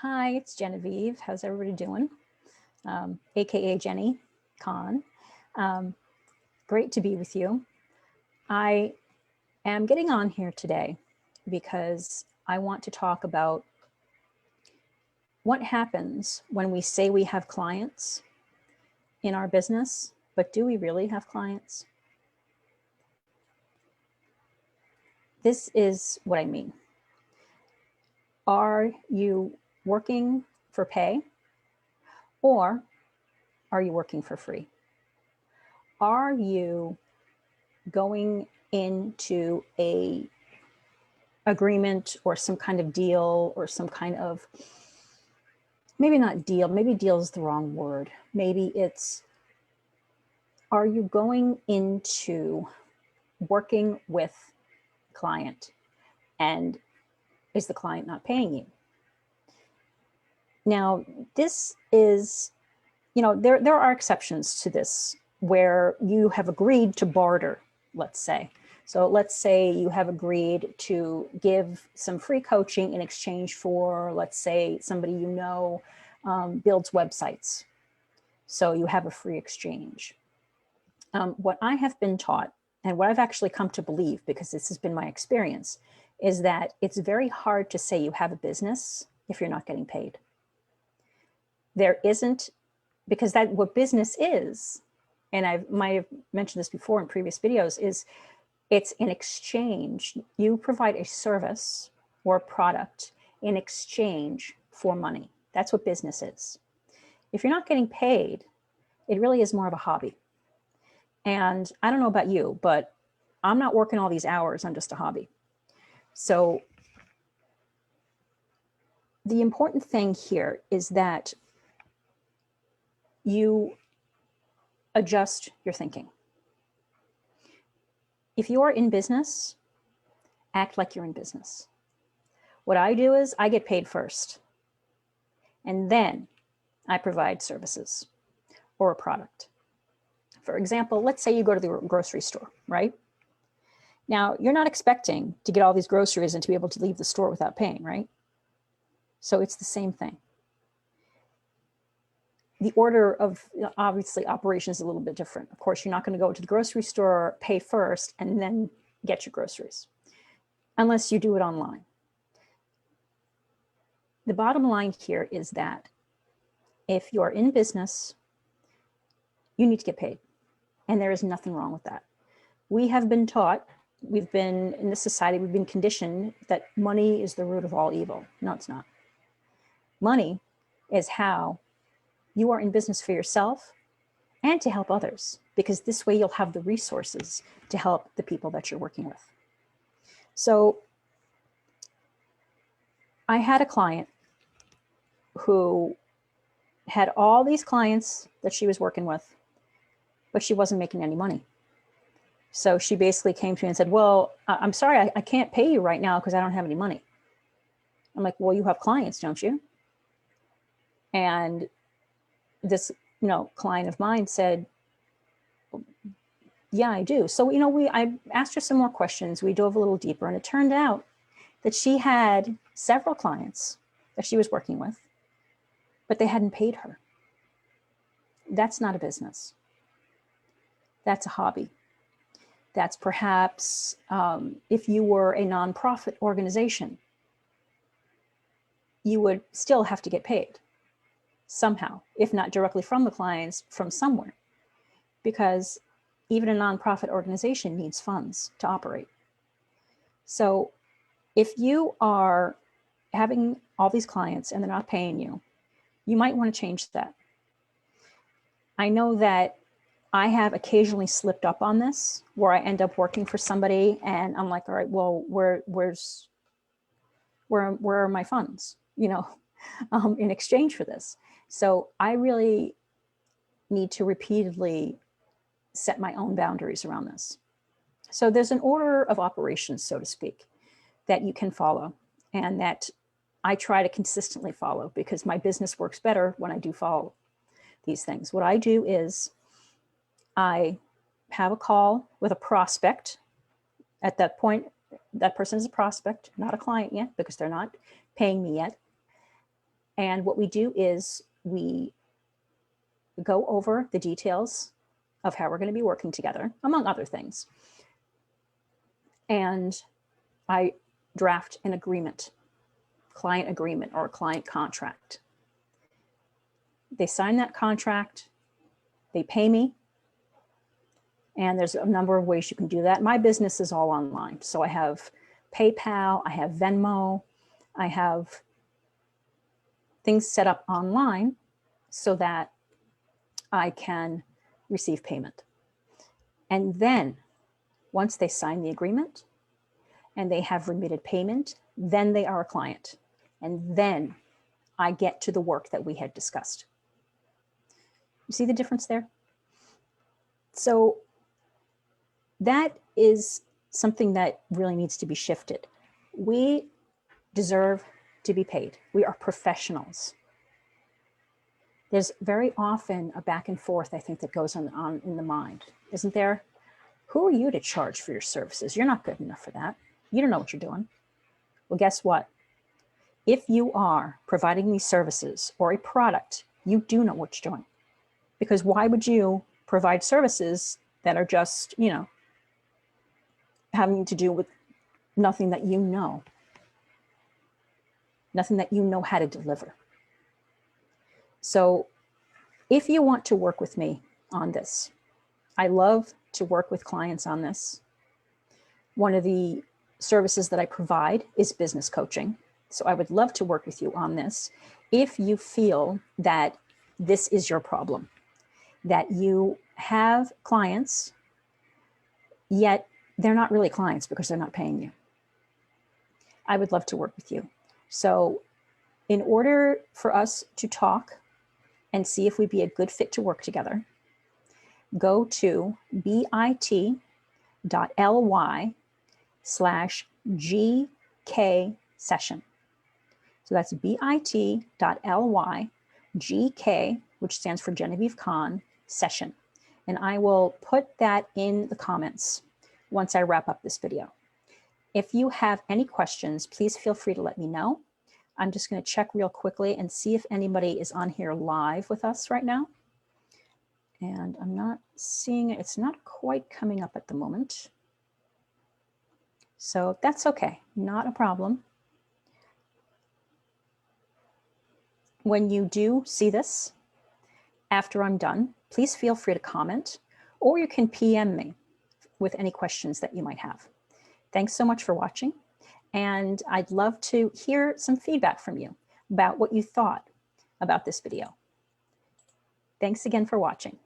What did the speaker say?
Hi, it's Genevieve. How's everybody doing? AKA Jenny Kahn. Great to be with you. I am getting on here today because I want to talk about what happens when we say we have clients in our business, but do we really have clients? This is what I mean. Are you working for pay, or are you working for free? Are you going into a agreement or some kind of deal or some kind of, maybe not deal, maybe deal is the wrong word. Maybe it's, are you going into working with client and is the client not paying you? Now, this is, there are exceptions to this where you have agreed to barter, let's say. So let's say you have agreed to give some free coaching in exchange for, let's say, somebody builds websites. So you have a free exchange. What I have been taught, and what I've actually come to believe, because this has been my experience, is that it's very hard to say you have a business if you're not getting paid. There isn't, because that what business is, and I might have mentioned this before in previous videos, is it's an exchange. You provide a service or a product in exchange for money. That's what business is. If you're not getting paid, it really is more of a hobby. And I don't know about you, but I'm not working all these hours on just a hobby. So the important thing here is that you adjust your thinking. If you are in business, act like you're in business. What I do is I get paid first, and then I provide services or a product. For example, let's say you go to the grocery store, right? Now, you're not expecting to get all these groceries and to be able to leave the store without paying, right? So it's the same thing. The order of, obviously, operation is a little bit different. Of course, you're not going to go to the grocery store, pay first, and then get your groceries, unless you do it online. The bottom line here is that if you're in business, you need to get paid. And there is nothing wrong with that. We have been taught, we've been, in this society, we've been conditioned that money is the root of all evil. No, it's not. Money is how you are in business for yourself and to help others, because this way you'll have the resources to help the people that you're working with. So I had a client who had all these clients that she was working with, but she wasn't making any money. So she basically came to me and said, well, I'm sorry, I can't pay you right now because I don't have any money. I'm like, well, you have clients, don't you? And this, client of mine said, yeah, I do. So, I asked her some more questions. We dove a little deeper, and it turned out that she had several clients that she was working with, but they hadn't paid her. That's not a business. That's a hobby. That's perhaps if you were a nonprofit organization, you would still have to get paid somehow, if not directly from the clients, from somewhere, because even a nonprofit organization needs funds to operate. So if you are having all these clients and they're not paying you, you might want to change that. I know that I have occasionally slipped up on this, where I end up working for somebody and I'm like, all right, well, where are my funds, in exchange for this? So I really need to repeatedly set my own boundaries around this. So there's an order of operations, so to speak, that you can follow, and that I try to consistently follow, because my business works better when I do follow these things. What I do is I have a call with a prospect. At that point, that person is a prospect, not a client yet, because they're not paying me yet. And what we do is we go over the details of how we're going to be working together, among other things. And I draft an agreement, client agreement or a client contract. They sign that contract, they pay me, and there's a number of ways you can do that. My business is all online. So I have PayPal, I have Venmo, I have things set up online so that I can receive payment. And then once they sign the agreement and they have remitted payment, then they are a client. And then I get to the work that we had discussed. You see the difference there? So that is something that really needs to be shifted. We deserve to be paid. We are professionals. There's very often a back and forth, I think, that goes on in the mind, isn't there? Who are you to charge for your services? You're not good enough for that. You don't know what you're doing. Well, guess what? If you are providing these services or a product, you do know what you're doing. Because why would you provide services that are just, you know, having to do with nothing that you know, nothing that you know how to deliver? So if you want to work with me on this, I love to work with clients on this. One of the services that I provide is business coaching. So I would love to work with you on this. If you feel that this is your problem, that you have clients, yet they're not really clients because they're not paying you, I would love to work with you. So in order for us to talk and see if we'd be a good fit to work together, go to bit.ly/GK session. So that's bit.ly/GK, which stands for Genevieve Kahn, session. And I will put that in the comments once I wrap up this video. If you have any questions, please feel free to let me know. I'm just going to check real quickly and see if anybody is on here live with us right now. And I'm not seeing it. It's not quite coming up at the moment. So that's okay, not a problem. When you do see this, after I'm done, please feel free to comment, or you can PM me with any questions that you might have. Thanks so much for watching. And I'd love to hear some feedback from you about what you thought about this video. Thanks again for watching.